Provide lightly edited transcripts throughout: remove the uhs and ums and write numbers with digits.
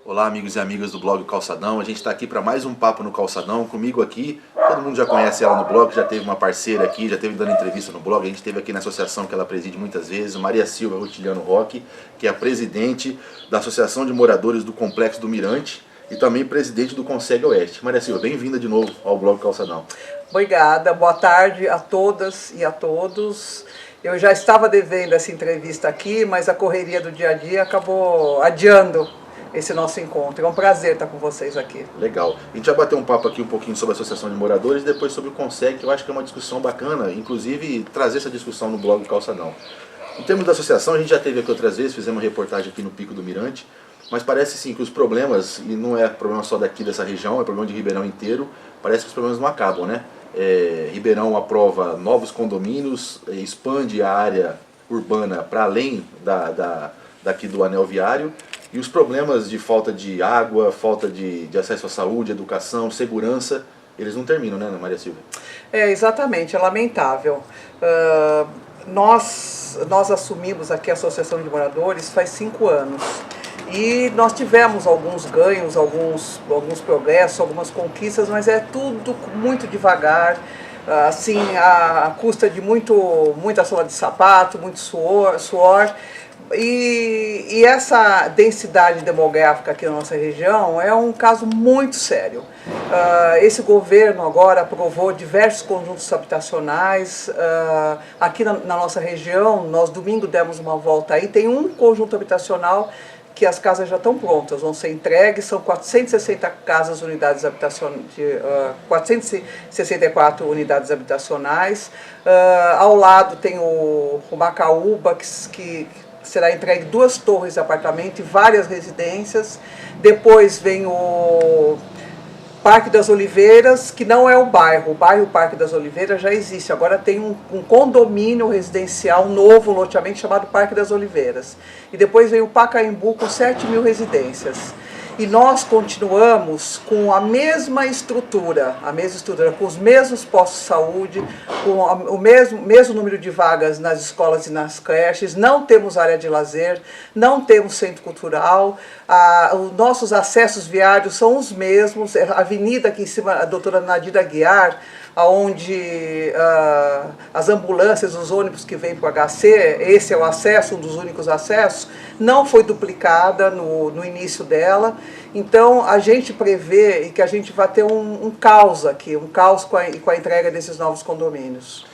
Olá, amigos e amigas do blog Calçadão. A gente está aqui para mais um Papo no Calçadão. Comigo aqui, todo mundo já conhece ela no blog, já teve uma parceira aqui, já teve dando entrevista no blog. A gente teve aqui na associação que ela preside muitas vezes, Maria Silva Rutiliano Roque, que é a presidente da Associação de Moradores do Complexo do Mirante e também presidente do Conseg Oeste. Maria Silva, bem-vinda de novo ao blog Calçadão. Obrigada, boa tarde a todas e a todos. Eu já estava devendo essa entrevista aqui, mas a correria do dia a dia acabou adiando esse nosso encontro. É um prazer estar com vocês aqui. Legal. A gente vai bater um papo aqui um pouquinho sobre a Associação de Moradores e depois sobre o Conseg, que eu acho que é uma discussão bacana, inclusive trazer essa discussão no blog Calçadão. Em termos da associação, a gente já teve aqui outras vezes, fizemos uma reportagem aqui no Pico do Mirante, mas parece sim que os problemas, e não é problema só daqui dessa região, é problema de Ribeirão inteiro, parece que os problemas não acabam, né? Ribeirão aprova novos condomínios, expande a área urbana para além daqui do anel viário, e os problemas de falta de água, falta de acesso à saúde, educação, segurança, eles não terminam, né, Maria Silva? Exatamente, é lamentável. Nós assumimos aqui a Associação de Moradores faz 5 anos. E nós tivemos alguns ganhos, alguns progressos, algumas conquistas, mas é tudo muito devagar, assim, à custa de muita sola de sapato, muito suor. E essa densidade demográfica aqui na nossa região é um caso muito sério. Esse governo agora aprovou diversos conjuntos habitacionais. Aqui na nossa região, nós domingo demos uma volta aí, tem um conjunto habitacional que as casas já estão prontas, vão ser entregues, são 460 casas, unidades habitacionais, 464 unidades habitacionais. Ao lado tem o Macaúba, que será entregue 2 torres de apartamento e várias residências. Depois vem o Parque das Oliveiras, que não é o bairro Parque das Oliveiras já existe, agora tem um condomínio residencial novo, um loteamento chamado Parque das Oliveiras. E depois vem o Pacaembu com 7.000 residências. E nós continuamos com a mesma estrutura, com os mesmos postos de saúde, com o mesmo número de vagas nas escolas e nas creches, não temos área de lazer, não temos centro cultural, os nossos acessos viários são os mesmos, a avenida aqui em cima, a doutora Nadira Aguiar, onde as ambulâncias, os ônibus que vêm para o HC, esse é o acesso, um dos únicos acessos, não foi duplicada no início dela. Então a gente prevê que a gente vai ter um caos aqui, um caos com a entrega desses novos condomínios.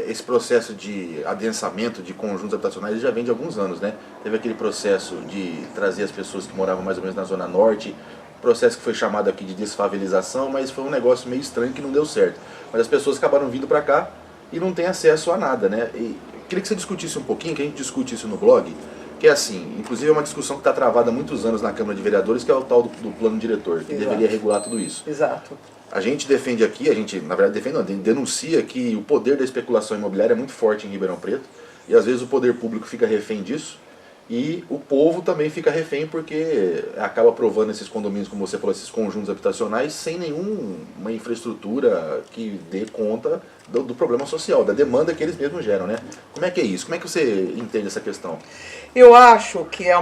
Esse processo de adensamento de conjuntos habitacionais já vem de alguns anos, né? Teve aquele processo de trazer as pessoas que moravam mais ou menos na Zona Norte, processo que foi chamado aqui de desfavelização, mas foi um negócio meio estranho que não deu certo. Mas as pessoas acabaram vindo para cá e não tem acesso a nada, né? E queria que você discutisse um pouquinho, que a gente discute isso no blog, que é assim, inclusive é uma discussão que está travada há muitos anos na Câmara de Vereadores, que é o tal do plano diretor, que deveria regular tudo isso. Exato. A gente defende aqui, na verdade defende não, denuncia que o poder da especulação imobiliária é muito forte em Ribeirão Preto, e às vezes o poder público fica refém disso, e o povo também fica refém porque acaba aprovando esses condomínios, como você falou, esses conjuntos habitacionais, sem nenhuma infraestrutura que dê conta do problema social, da demanda que eles mesmos geram, né? Como é que é isso? Como é que você entende essa questão? Eu acho que é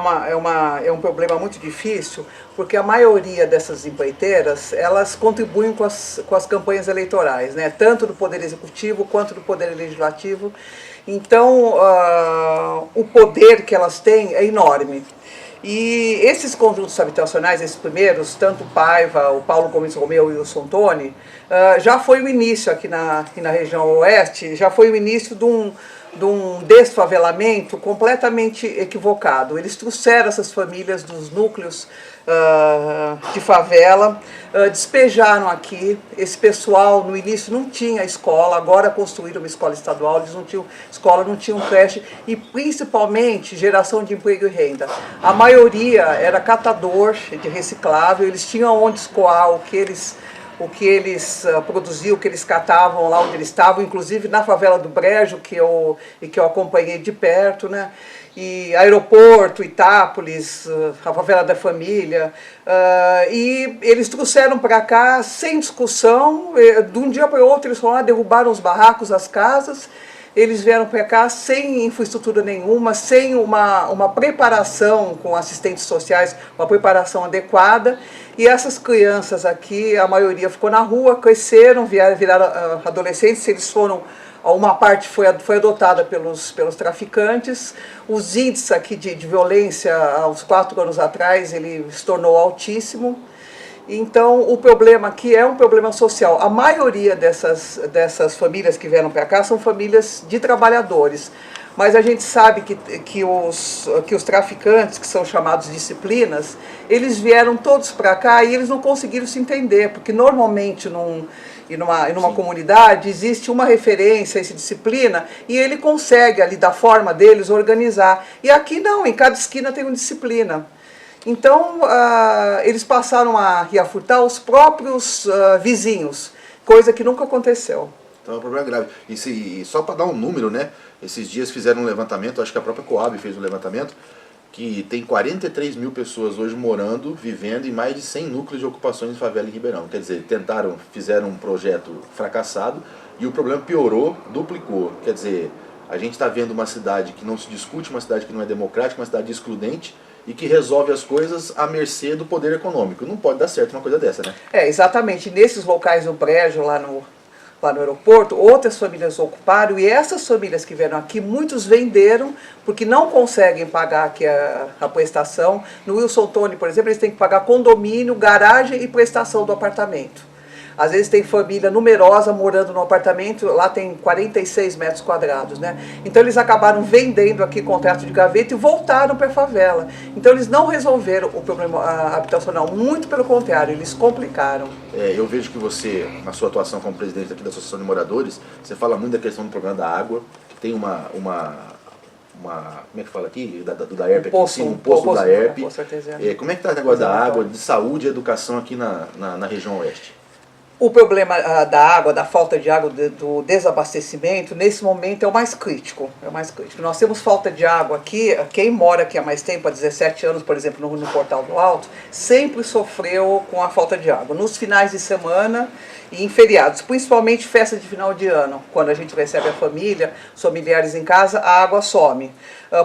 um problema muito difícil, porque a maioria dessas empreiteiras, elas contribuem com as campanhas eleitorais, né? Tanto do Poder Executivo quanto do Poder Legislativo. Então, o poder que elas têm é enorme. E esses conjuntos habitacionais, esses primeiros, tanto o Paiva, o Paulo Gomes Romeu e o Sontoni, já foi o início aqui na região oeste, já foi o início de um desfavelamento completamente equivocado. Eles trouxeram essas famílias dos núcleos de favela, despejaram aqui. Esse pessoal no início não tinha escola, agora construíram uma escola estadual, eles não tinham escola, não tinham creche e principalmente geração de emprego e renda. A maioria era catador de reciclável, eles tinham onde escoar o que eles produziam, o que eles catavam lá onde eles estavam, inclusive na favela do Brejo, que eu acompanhei de perto, né? E aeroporto, Itápolis, a favela da família, e eles trouxeram para cá sem discussão, de um dia para o outro eles foram lá, derrubaram os barracos, as casas, eles vieram para cá sem infraestrutura nenhuma, sem uma preparação com assistentes sociais, uma preparação adequada. E essas crianças aqui, a maioria ficou na rua, cresceram, viraram adolescentes, eles foram... Uma parte foi adotada pelos traficantes. Os índices aqui de violência, há uns 4 anos atrás, ele se tornou altíssimo. Então, o problema aqui é um problema social. A maioria dessas famílias que vieram para cá são famílias de trabalhadores. Mas a gente sabe que os traficantes, que são chamados disciplinas, eles vieram todos para cá e eles não conseguiram se entender, porque normalmente numa comunidade existe uma referência a essa disciplina e ele consegue ali da forma deles organizar. E aqui não, em cada esquina tem uma disciplina. Então eles passaram a furtar os próprios vizinhos, coisa que nunca aconteceu. Então é um problema grave. E só para dar um número, né? Esses dias fizeram um levantamento, acho que a própria Coab fez um levantamento, que tem 43 mil pessoas hoje morando, vivendo em mais de 100 núcleos de ocupações em favela em Ribeirão. Quer dizer, fizeram um projeto fracassado e o problema piorou, duplicou. Quer dizer, a gente está vendo uma cidade que não se discute, uma cidade que não é democrática, uma cidade excludente e que resolve as coisas à mercê do poder econômico. Não pode dar certo uma coisa dessa, né? Exatamente. Nesses locais no Brejo, lá no aeroporto, outras famílias ocuparam, e essas famílias que vieram aqui, muitos venderam, porque não conseguem pagar aqui a prestação. No Wilson Tony, por exemplo, eles têm que pagar condomínio, garagem e prestação do apartamento. Às vezes tem família numerosa morando no apartamento, lá tem 46 metros quadrados, né? Então eles acabaram vendendo aqui contrato de gaveta e voltaram para a favela. Então eles não resolveram o problema habitacional, muito pelo contrário, eles complicaram. Eu vejo que você, na sua atuação como presidente aqui da Associação de Moradores, você fala muito da questão do problema da água, que tem uma como é que fala aqui? Do DAERP aqui em cima, um poço da ERP. Como é que está o negócio da água, de saúde e educação aqui na região oeste? O problema da água, da falta de água, do desabastecimento, nesse momento é o mais crítico. Nós temos falta de água aqui. Quem mora aqui há mais tempo, há 17 anos, por exemplo, no Portal do Alto, sempre sofreu com a falta de água. Nos finais de semana e em feriados, principalmente festa de final de ano, quando a gente recebe a família, os familiares em casa, a água some.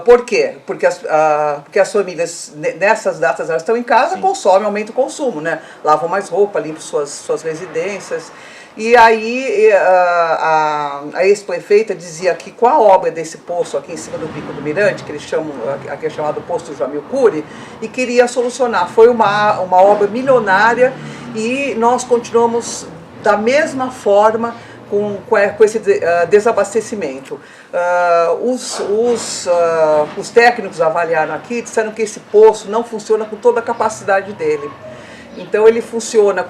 Por quê? Porque as famílias, nessas datas, elas estão em casa, sim, consomem, aumenta o consumo, né? Lavam mais roupa, limpam suas residências. E aí a ex-prefeita dizia que com a obra desse poço aqui em cima do Pico do Mirante, que eles chamam, aqui é chamado Poço Jamil Cury, e queria solucionar. Foi uma obra milionária e nós continuamos da mesma forma com esse desabastecimento. Os técnicos avaliaram aqui, disseram que esse poço não funciona com toda a capacidade dele. Então ele funciona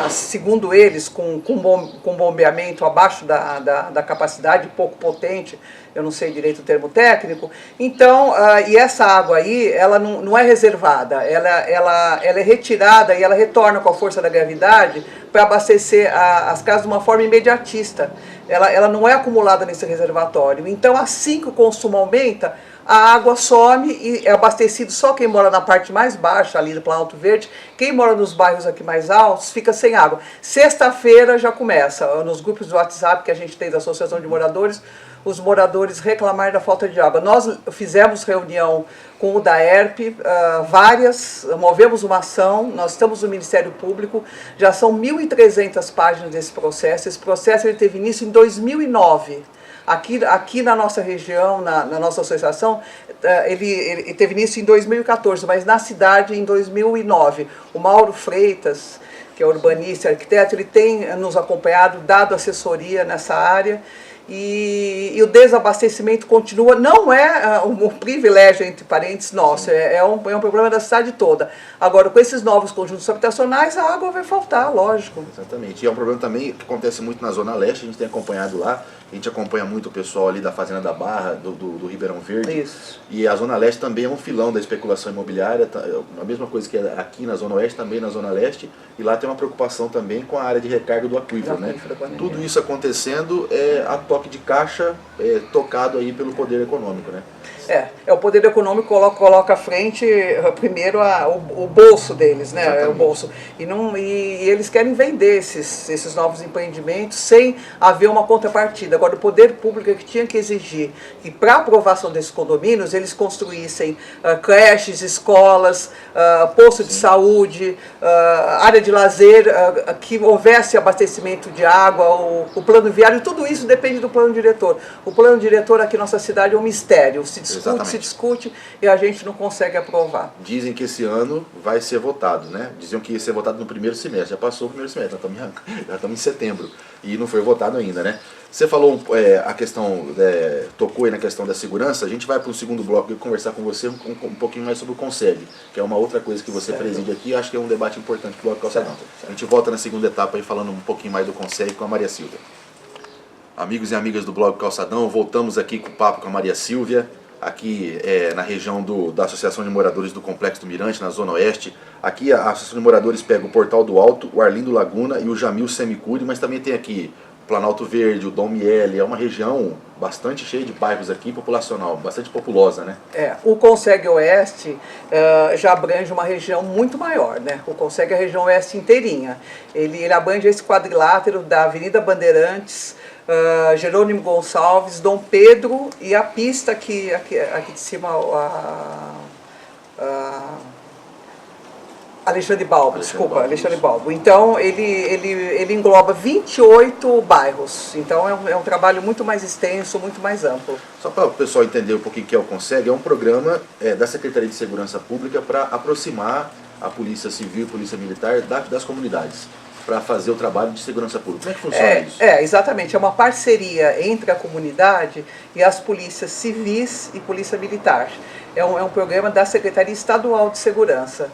segundo eles, com bombeamento abaixo da capacidade, pouco potente, eu não sei direito o termo técnico. Então, e essa água aí, ela não é reservada, ela é retirada e ela retorna com a força da gravidade para abastecer as casas de uma forma imediatista. Ela não é acumulada nesse reservatório. Então, assim que o consumo aumenta, a água some e é abastecido só quem mora na parte mais baixa, ali do Planalto Verde. Quem mora nos bairros aqui mais altos fica sem água. Sexta-feira já começa, nos grupos do WhatsApp que a gente tem da Associação de Moradores, os moradores reclamarem da falta de água. Nós fizemos reunião com o DAERP, movemos uma ação, nós estamos no Ministério Público, já são 1.300 páginas desse processo. Esse processo ele teve início em 2009. Aqui na nossa região, na nossa associação, ele teve início em 2014, mas na cidade em 2009. O Mauro Freitas, que é urbanista e arquiteto, ele tem nos acompanhado, dado assessoria nessa área. E o desabastecimento continua, não é um privilégio, entre parênteses, nosso, é um problema da cidade toda. Agora, com esses novos conjuntos habitacionais, a água vai faltar, lógico. Exatamente, e é um problema também que acontece muito na Zona Leste, a gente tem acompanhado lá, a gente acompanha muito o pessoal ali da Fazenda da Barra, do Ribeirão Verde. Isso. E a Zona Leste também é um filão da especulação imobiliária, a mesma coisa que aqui na Zona Oeste, também na Zona Leste, e lá tem uma preocupação também com a área de recarga do aquífero, né? Tudo isso acontecendo a toque de caixa tocado aí pelo poder econômico, né? O poder econômico coloca à frente primeiro o bolso deles, né? Exatamente. O bolso. E eles querem vender esses novos empreendimentos sem haver uma contrapartida. Agora, o poder público é que tinha que exigir que, para aprovação desses condomínios, eles construíssem creches, escolas, posto de saúde, área de lazer, que houvesse abastecimento de água, o plano viário, tudo isso depende do plano diretor. O plano diretor aqui na nossa cidade é um mistério, se discute e a gente não consegue aprovar. Dizem que esse ano vai ser votado, né? Diziam que ia ser votado no primeiro semestre, já passou o primeiro semestre, já estamos em setembro e não foi votado ainda, né? Você falou a questão, tocou aí na questão da segurança, a gente vai para o segundo bloco e conversar com você um pouquinho mais sobre o Conseg, que é uma outra coisa que você preside aqui, acho que é um debate importante para o Bloco Calçadão. A gente volta na segunda etapa aí falando um pouquinho mais do Conseg com a Maria Silvia. Amigos e amigas do Blog Calçadão, voltamos aqui com o papo com a Maria Silvia, aqui na região da Associação de Moradores do Complexo do Mirante, na Zona Oeste. Aqui a Associação de Moradores pega o Portal do Alto, o Arlindo Laguna e o Jamil Semicuri, mas também tem aqui o Planalto Verde, o Dom Miele, é uma região bastante cheia de bairros aqui, populacional, bastante populosa, né? O Conseg Oeste já abrange uma região muito maior, né? O Conseg é a região oeste inteirinha. Ele abrange esse quadrilátero da Avenida Bandeirantes, Jerônimo Gonçalves, Dom Pedro e a pista aqui de cima, Alexandre Balbo, Alexandre Balbo. Então, ele engloba 28 bairros. Então, é um trabalho muito mais extenso, muito mais amplo. Só para o pessoal entender um pouquinho o que é o Conseg, é um programa da Secretaria de Segurança Pública para aproximar a Polícia Civil e Polícia Militar das comunidades, para fazer o trabalho de segurança pública. Como é que funciona isso? Exatamente. É uma parceria entre a comunidade e as polícias civis e polícia militar. É um programa da Secretaria Estadual de Segurança.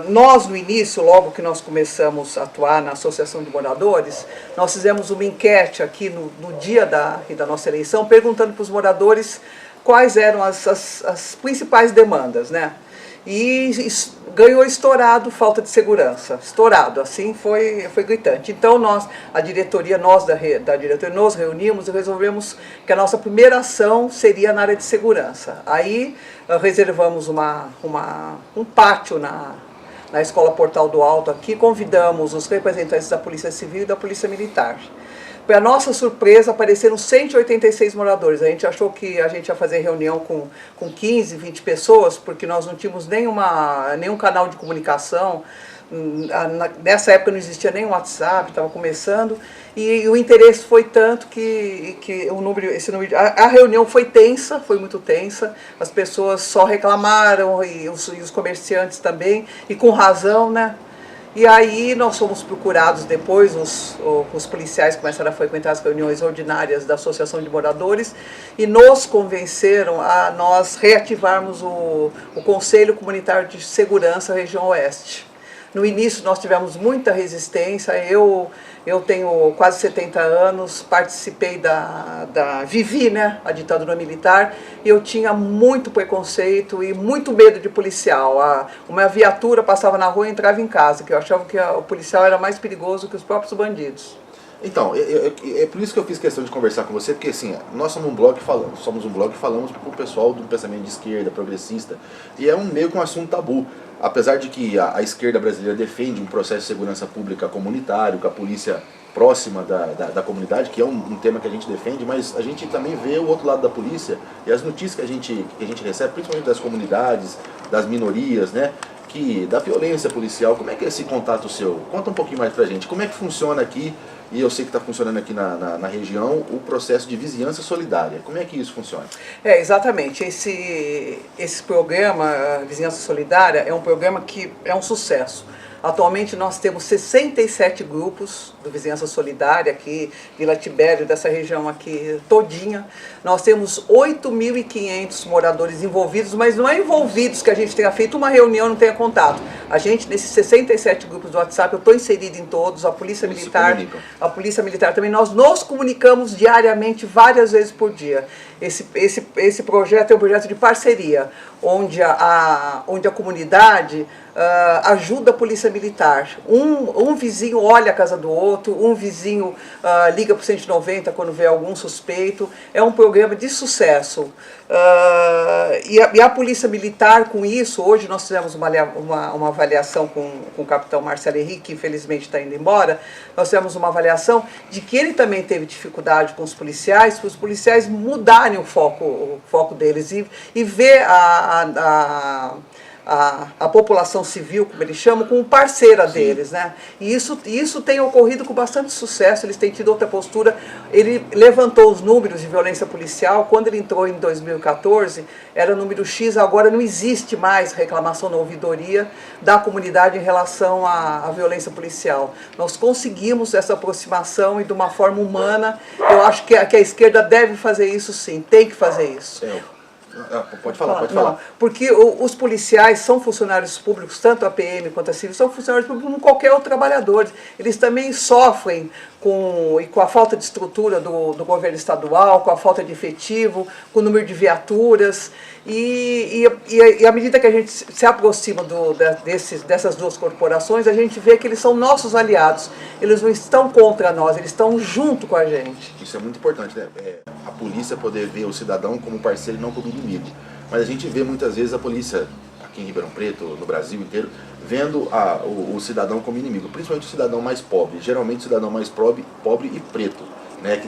Nós, no início, logo que nós começamos a atuar na Associação de Moradores, nós fizemos uma enquete aqui no dia da nossa eleição, perguntando para os moradores quais eram as principais demandas, né? E ganhou estourado falta de segurança, estourado, assim foi gritante. Então a diretoria, da diretoria nos reunimos e resolvemos que a nossa primeira ação seria na área de segurança. Aí reservamos um pátio na Escola Portal do Alto aqui, convidamos os representantes da Polícia Civil e da Polícia Militar. Para nossa surpresa, apareceram 186 moradores. A gente achou que a gente ia fazer reunião com 15, 20 pessoas, porque nós não tínhamos nenhum canal de comunicação. Nessa época não existia nem WhatsApp, estava começando. E o interesse foi tanto que a reunião foi tensa, foi muito tensa. As pessoas só reclamaram, e os comerciantes também, e com razão, né? E aí nós fomos procurados depois, os policiais começaram a frequentar as reuniões ordinárias da Associação de Moradores e nos convenceram a nós reativarmos o Conselho Comunitário de Segurança Região Oeste. No início nós tivemos muita resistência, eu tenho quase 70 anos, participei vivi, né, a ditadura militar, e eu tinha muito preconceito e muito medo de policial. Uma viatura passava na rua e entrava em casa, que eu achava que o policial era mais perigoso que os próprios bandidos. Então, é por isso que eu fiz questão de conversar com você, porque assim, nós somos um blog e falamos para o pessoal do pensamento de esquerda, progressista, e é meio que um assunto tabu. Apesar de que a esquerda brasileira defende um processo de segurança pública comunitário, com a polícia próxima da comunidade, que é um tema que a gente defende, mas a gente também vê o outro lado da polícia e as notícias que a gente recebe, principalmente das comunidades, das minorias, né? Da violência policial. Como é que é esse contato seu? Conta um pouquinho mais pra gente. Como é que funciona aqui, e eu sei que está funcionando aqui na região, o processo de vizinhança solidária. Como é que isso funciona? Exatamente. Esse programa, Vizinhança Solidária, é um programa que é um sucesso. Atualmente nós temos 67 grupos do Vizinhança Solidária aqui, Vila Tibério, dessa região aqui todinha. Nós temos 8.500 moradores envolvidos, mas não é envolvidos que a gente tenha feito uma reunião, não tenha contato. A gente, nesses 67 grupos do WhatsApp, eu estou inserido em todos, a Polícia Militar também, nós nos comunicamos diariamente, várias vezes por dia. Esse projeto é um projeto de parceria, onde a comunidade ajuda a Polícia Militar. Um vizinho olha a casa do outro, um vizinho liga para o 190 quando vê algum suspeito. É um programa de sucesso. E a Polícia Militar, com isso, hoje nós fizemos uma avaliação com o capitão Marcelo Henrique, que infelizmente está indo embora, nós fizemos uma avaliação de que ele também teve dificuldade com os policiais, para os policiais mudarem o foco deles e ver a população civil, como eles chamam, como parceira deles, né? E isso tem ocorrido com bastante sucesso, eles têm tido outra postura. Ele levantou os números de violência policial, quando ele entrou em 2014, era número X, agora não existe mais reclamação na ouvidoria da comunidade em relação à violência policial. Nós conseguimos essa aproximação e de uma forma humana, eu acho que a esquerda deve fazer isso sim, tem que fazer isso. Pode falar. Não, porque os policiais são funcionários públicos, tanto a PM quanto a Civil, são funcionários públicos como qualquer outro trabalhador. Eles também sofrem com a falta de estrutura do governo estadual, com a falta de efetivo, com o número de viaturas. E à medida que a gente se aproxima dessas duas corporações, a gente vê que eles são nossos aliados. Eles não estão contra nós, eles estão junto com a gente. Isso é muito importante, né? A polícia poder ver o cidadão como parceiro e não como inimigo. Mas a gente vê muitas vezes a polícia, aqui em Ribeirão Preto, no Brasil inteiro, vendo o cidadão como inimigo, principalmente o cidadão mais pobre, geralmente o cidadão mais pobre e preto, né?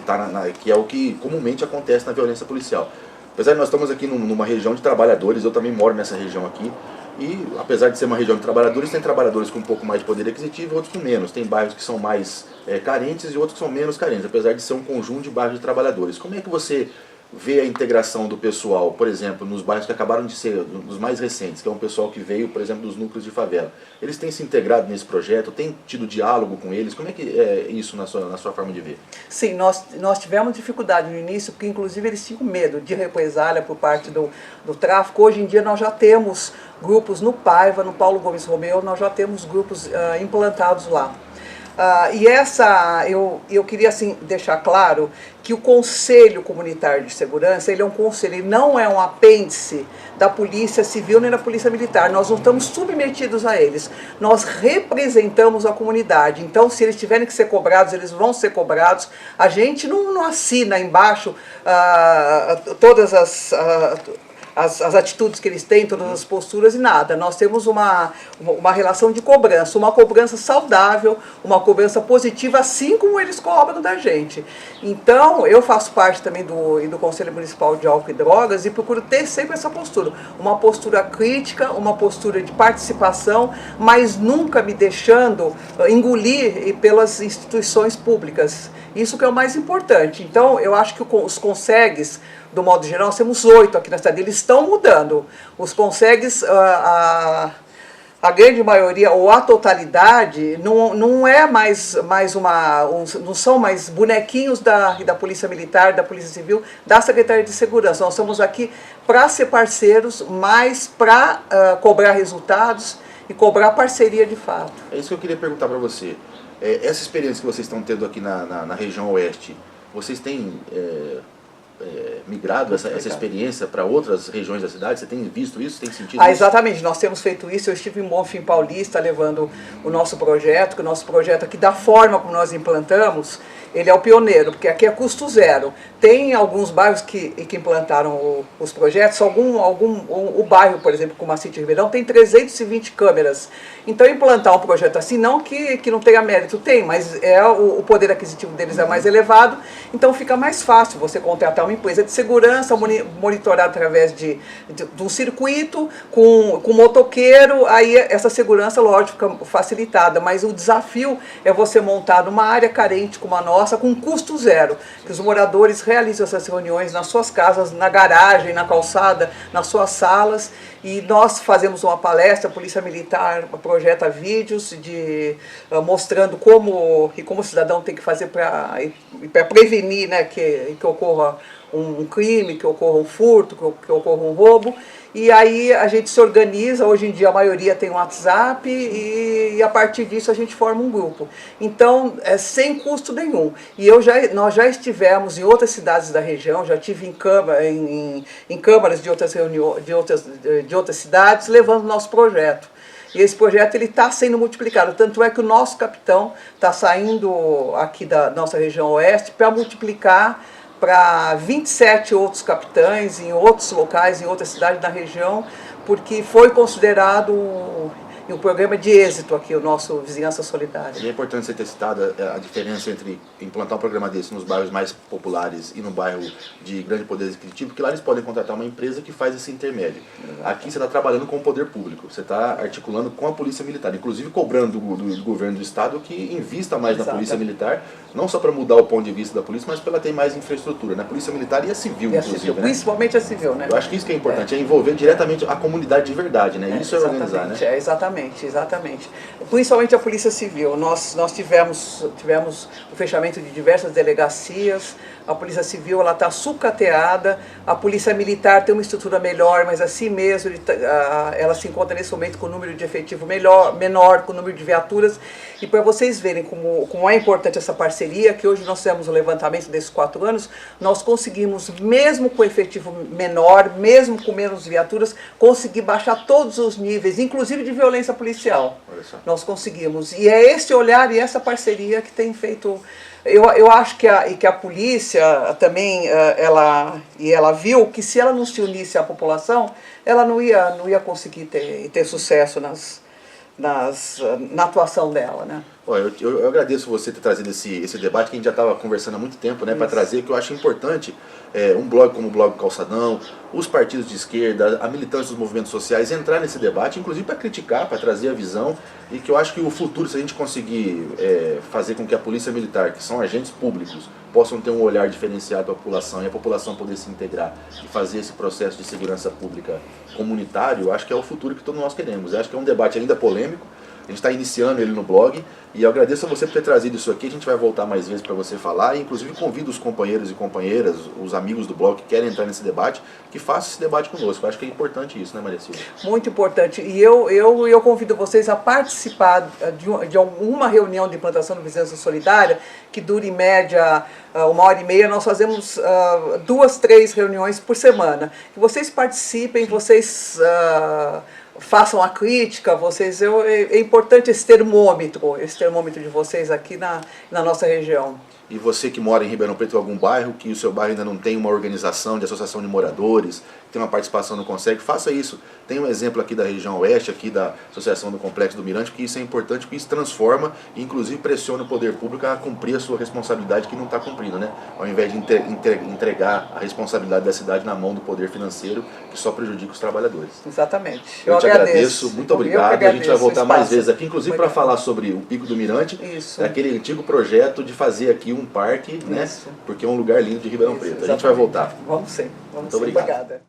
Que é o que comumente acontece na violência policial. Apesar de nós estamos aqui numa região de trabalhadores, eu também moro nessa região aqui, e apesar de ser uma região de trabalhadores, tem trabalhadores com um pouco mais de poder aquisitivo e outros com menos. Tem bairros que são mais carentes e outros que são menos carentes, apesar de ser um conjunto de bairros de trabalhadores. Como é que você vê a integração do pessoal, por exemplo, nos bairros que acabaram de ser dos mais recentes, que é um pessoal que veio, por exemplo, dos núcleos de favela? Eles têm se integrado nesse projeto, têm tido diálogo com eles? Como é que é isso na sua forma de ver? Sim, nós tivemos dificuldade no início, porque inclusive eles tinham medo de represália por parte do tráfico. Hoje em dia nós já temos grupos no Paiva, no Paulo Gomes Romeu, nós já temos grupos implantados lá. Eu queria assim, deixar claro que o Conselho Comunitário de Segurança, ele é um conselho, ele não é um apêndice da Polícia Civil nem da Polícia Militar. Nós não estamos submetidos a eles. Nós representamos a comunidade. Então, se eles tiverem que ser cobrados, eles vão ser cobrados. A gente não assina embaixo todas as atitudes que eles têm, todas as posturas e nada. Nós temos uma relação de cobrança, uma cobrança saudável, uma cobrança positiva, assim como eles cobram da gente. Então, eu faço parte também do Conselho Municipal de Álcool e Drogas e procuro ter sempre essa postura. Uma postura crítica, uma postura de participação, mas nunca me deixando engolir pelas instituições públicas. Isso que é o mais importante. Então, eu acho que os consegues, do modo geral, nós temos 8 aqui na cidade, eles estão mudando. Os consegues, a grande maioria, ou a totalidade, não é não são mais bonequinhos da Polícia Militar, da Polícia Civil, da Secretaria de Segurança. Nós estamos aqui para ser parceiros, mas para cobrar resultados e cobrar parceria de fato. É isso que eu queria perguntar para você. Essa experiência que vocês estão tendo aqui na região oeste, vocês têm migrado essa experiência para outras regiões da cidade? Você tem visto isso? Tem sentido isso? Exatamente, nós temos feito isso. Eu estive em Bonfim Paulista levando o nosso projeto, que o nosso projeto aqui, da forma como nós implantamos, ele é o pioneiro, porque aqui é custo zero. Tem alguns bairros que implantaram os projetos, o bairro, por exemplo, como a City Ribeirão, tem 320 câmeras. Então, implantar um projeto assim, não que não tenha mérito, tem, mas o poder aquisitivo deles é mais elevado, então fica mais fácil você contratar uma empresa de segurança, monitorar através de um circuito, com motoqueiro, aí essa segurança, lógico, fica facilitada, mas o desafio é você montar numa área carente como a nossa, com custo zero, que os moradores realizam essas reuniões nas suas casas, na garagem, na calçada, nas suas salas, e nós fazemos uma palestra, a Polícia Militar projeta vídeos mostrando como o cidadão tem que fazer para prevenir, né, que ocorra um crime, que ocorra um furto, que ocorra um roubo. E aí a gente se organiza, hoje em dia a maioria tem um WhatsApp e a partir disso a gente forma um grupo. Então, sem custo nenhum. E nós já estivemos em outras cidades da região, já estive em câmaras de outras cidades, levando o nosso projeto. E esse projeto está sendo multiplicado, tanto é que o nosso capitão está saindo aqui da nossa região oeste para multiplicar para 27 outros capitães em outros locais, em outras cidades da região, porque foi considerado e um programa de êxito aqui, o nosso Vizinhança Solidária. E é importante você ter citado a diferença entre implantar um programa desse nos bairros mais populares e no bairro de grande poder aquisitivo, porque lá eles podem contratar uma empresa que faz esse intermédio. Aqui você está trabalhando com o poder público, você está articulando com a polícia militar, inclusive cobrando do governo do estado que invista mais na polícia militar, não só para mudar o ponto de vista da polícia, mas para ela ter mais infraestrutura, na polícia militar e a civil, inclusive. Civil, né? Principalmente a civil, né? Eu acho que isso que é importante, é envolver diretamente a comunidade de verdade, né? Isso é organizar, né? Exatamente. Principalmente a polícia civil. Nós tivemos o fechamento de diversas delegacias, a polícia civil está sucateada, a polícia militar tem uma estrutura melhor, mas assim mesmo ela se encontra nesse momento com o número de efetivo menor, com o número de viaturas. E para vocês verem como é importante essa parceria, que hoje nós fizemos o levantamento desses 4 anos, nós conseguimos, mesmo com efetivo menor, mesmo com menos viaturas, conseguir baixar todos os níveis, inclusive de violência policial. Nós conseguimos. E é esse olhar e essa parceria que tem feito... Eu acho que a polícia também, ela viu que se ela não se unisse à população, ela não ia conseguir ter sucesso na atuação dela, né? Eu agradeço você ter trazido esse debate, que a gente já estava conversando há muito tempo, né, para trazer, que eu acho importante um blog como o Blog Calçadão, os partidos de esquerda, a militância dos movimentos sociais entrar nesse debate, inclusive para criticar, para trazer a visão, e que eu acho que o futuro, se a gente conseguir fazer com que a polícia militar, que são agentes públicos, possam ter um olhar diferenciado para a população e a população poder se integrar e fazer esse processo de segurança pública comunitário, eu acho que é o futuro que todos nós queremos. Eu acho que é um debate ainda polêmico. A gente está iniciando ele no blog e eu agradeço a você por ter trazido isso aqui. A gente vai voltar mais vezes para você falar e inclusive convido os companheiros e companheiras, os amigos do blog que querem entrar nesse debate, que façam esse debate conosco. Eu acho que é importante isso, né, Maria Silvia? Muito importante. E eu convido vocês a participar de alguma reunião de implantação do Vizinhança Solidária, que dure em média 1h30. Nós fazemos 2, 3 reuniões por semana. Que vocês participem, vocês... façam a crítica, é importante esse termômetro de vocês aqui na nossa região. E você que mora em Ribeirão Preto, em algum bairro, que o seu bairro ainda não tem uma organização de associação de moradores, tem uma participação, não consegue, faça isso. Tem um exemplo aqui da região oeste, aqui da Associação do Complexo do Mirante, que isso é importante, porque isso transforma e inclusive pressiona o poder público a cumprir a sua responsabilidade que não está cumprindo, né? Ao invés de entregar a responsabilidade da cidade na mão do poder financeiro, que só prejudica os trabalhadores. Exatamente. Eu te agradeço, muito obrigado. A gente vai voltar mais vezes aqui, inclusive para falar sobre o Pico do Mirante, aquele antigo projeto de fazer aqui um parque, né? Porque é um lugar lindo de Ribeirão Preto. A gente vai voltar. Vamos sim. Muito obrigado. Obrigada.